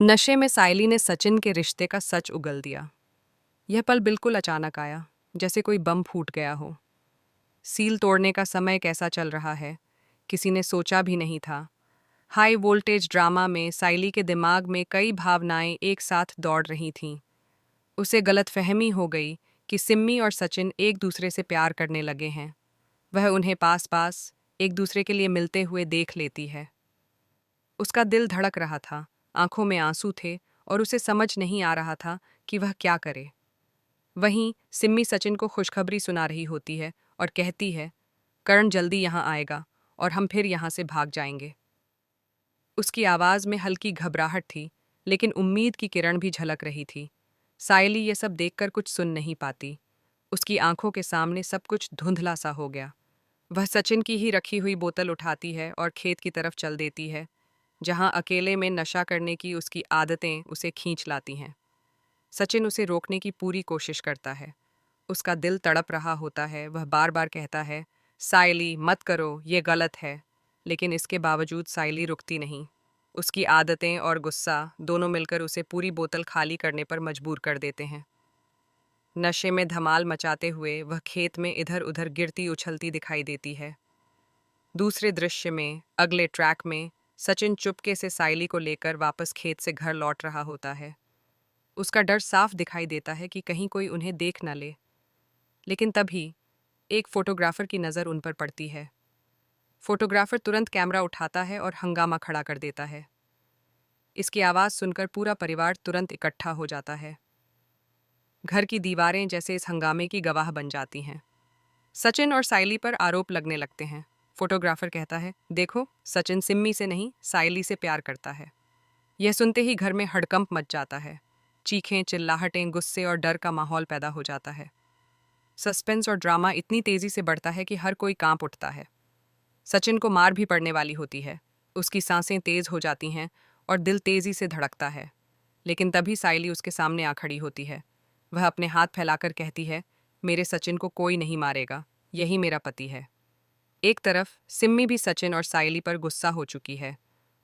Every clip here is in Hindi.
नशे में सायली ने सचिन के रिश्ते का सच उगल दिया। यह पल बिल्कुल अचानक आया, जैसे कोई बम फूट गया हो। सील तोड़ने का समय कैसा चल रहा है, किसी ने सोचा भी नहीं था। हाई वोल्टेज ड्रामा में सायली के दिमाग में कई भावनाएं एक साथ दौड़ रही थीं। उसे गलतफहमी हो गई कि सिम्मी और सचिन एक दूसरे से प्यार करने लगे हैं। वह उन्हें पास पास एक दूसरे के लिए मिलते हुए देख लेती है। उसका दिल धड़क रहा था, आंखों में आंसू थे और उसे समझ नहीं आ रहा था कि वह क्या करे। वहीं सिम्मी सचिन को खुशखबरी सुना रही होती है और कहती है, करण जल्दी यहाँ आएगा और हम फिर यहाँ से भाग जाएंगे। उसकी आवाज़ में हल्की घबराहट थी, लेकिन उम्मीद की किरण भी झलक रही थी। सायली ये सब देखकर कुछ सुन नहीं पाती। उसकी आंखों के सामने सब कुछ धुंधला सा हो गया। वह सचिन की ही रखी हुई बोतल उठाती है और खेत की तरफ चल देती है, जहां अकेले में नशा करने की उसकी आदतें उसे खींच लाती हैं। सचिन उसे रोकने की पूरी कोशिश करता है। उसका दिल तड़प रहा होता है, वह बार बार कहता है, सायली मत करो, ये गलत है। लेकिन इसके बावजूद सायली रुकती नहीं। उसकी आदतें और गुस्सा दोनों मिलकर उसे पूरी बोतल खाली करने पर मजबूर कर देते हैं। नशे में धमाल मचाते हुए वह खेत में इधर उधर गिरती उछलती दिखाई देती है। दूसरे दृश्य में, अगले ट्रैक में, सचिन चुपके से सायली को लेकर वापस खेत से घर लौट रहा होता है। उसका डर साफ दिखाई देता है कि कहीं कोई उन्हें देख न ले। लेकिन तभी एक फोटोग्राफर की नज़र उन पर पड़ती है। फोटोग्राफर तुरंत कैमरा उठाता है और हंगामा खड़ा कर देता है। इसकी आवाज़ सुनकर पूरा परिवार तुरंत इकट्ठा हो जाता है। घर की दीवारें जैसे इस हंगामे की गवाह बन जाती हैं। सचिन और सायली पर आरोप लगने लगते हैं। फोटोग्राफर कहता है, देखो, सचिन सिम्मी से नहीं, सायली से प्यार करता है। यह सुनते ही घर में हड़कंप मच जाता है। चीखें, चिल्लाहटें, गुस्से और डर का माहौल पैदा हो जाता है। सस्पेंस और ड्रामा इतनी तेजी से बढ़ता है कि हर कोई कांप उठता है। सचिन को मार भी पड़ने वाली होती है। उसकी सांसें तेज हो जाती हैं और दिल तेजी से धड़कता है। लेकिन तभी सायली उसके सामने आ खड़ी होती है। वह अपने हाथ फैलाकर कहती है, मेरे सचिन को कोई नहीं मारेगा, यही मेरा पति है। एक तरफ सिम्मी भी सचिन और सायली पर गुस्सा हो चुकी है।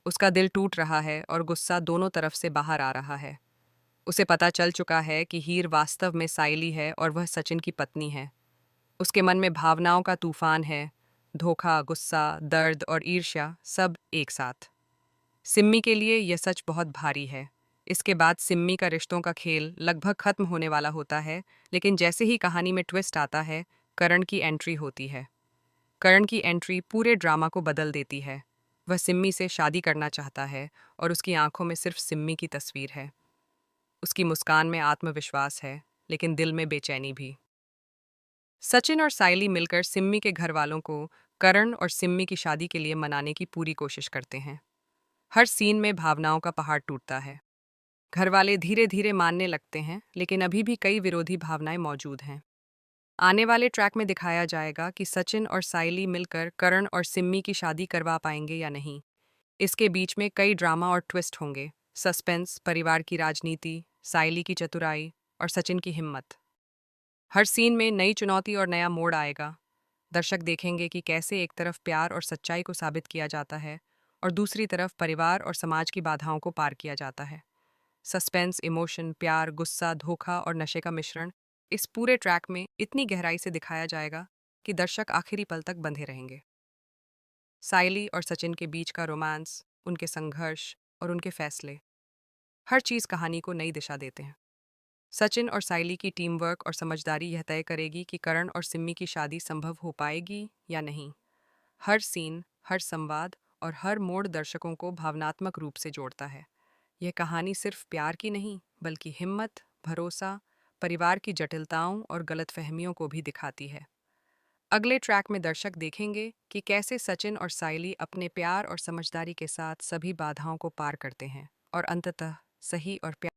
उसका दिल टूट रहा है और गुस्सा दोनों तरफ से बाहर आ रहा है। उसे पता चल चुका है कि हीर वास्तव में सायली है और वह सचिन की पत्नी है। उसके मन में भावनाओं का तूफान है, धोखा, गुस्सा, दर्द और ईर्ष्या, सब एक साथ। सिम्मी के लिए यह सच बहुत भारी है। इसके बाद सिम्मी का रिश्तों का खेल लगभग खत्म होने वाला होता है, लेकिन जैसे ही कहानी में ट्विस्ट आता है, करण की एंट्री होती है। करण की एंट्री पूरे ड्रामा को बदल देती है। वह सिम्मी से शादी करना चाहता है और उसकी आंखों में सिर्फ सिम्मी की तस्वीर है। उसकी मुस्कान में आत्मविश्वास है, लेकिन दिल में बेचैनी भी। सचिन और सायली मिलकर सिम्मी के घर वालों को करण और सिम्मी की शादी के लिए मनाने की पूरी कोशिश करते हैं। हर सीन में भावनाओं का पहाड़ टूटता है। घर वाले धीरे धीरे मानने लगते हैं, लेकिन अभी भी कई विरोधी भावनाएं मौजूद हैं। आने वाले ट्रैक में दिखाया जाएगा कि सचिन और सायली मिलकर करण और सिम्मी की शादी करवा पाएंगे या नहीं। इसके बीच में कई ड्रामा और ट्विस्ट होंगे। सस्पेंस, परिवार की राजनीति, सायली की चतुराई और सचिन की हिम्मत। हर सीन में नई चुनौती और नया मोड़ आएगा। दर्शक देखेंगे कि कैसे एक तरफ प्यार और सच्चाई को साबित किया जाता है और दूसरी तरफ परिवार और समाज की बाधाओं को पार किया जाता है। सस्पेंस, इमोशन, प्यार, गुस्सा, धोखा और नशे का मिश्रण इस पूरे ट्रैक में इतनी गहराई से दिखाया जाएगा कि दर्शक आखिरी पल तक बंधे रहेंगे। सायली और सचिन के बीच का रोमांस, उनके संघर्ष और उनके फैसले, हर चीज़ कहानी को नई दिशा देते हैं। सचिन और सायली की टीम वर्क और समझदारी यह तय करेगी कि करण और सिम्मी की शादी संभव हो पाएगी या नहीं। हर सीन, हर संवाद और हर मोड़ दर्शकों को भावनात्मक रूप से जोड़ता है। यह कहानी सिर्फ प्यार की नहीं, बल्कि हिम्मत, भरोसा, परिवार की जटिलताओं और गलतफहमियों को भी दिखाती है। अगले ट्रैक में दर्शक देखेंगे कि कैसे सचिन और सायली अपने प्यार और समझदारी के साथ सभी बाधाओं को पार करते हैं और अंततः सही और प्यार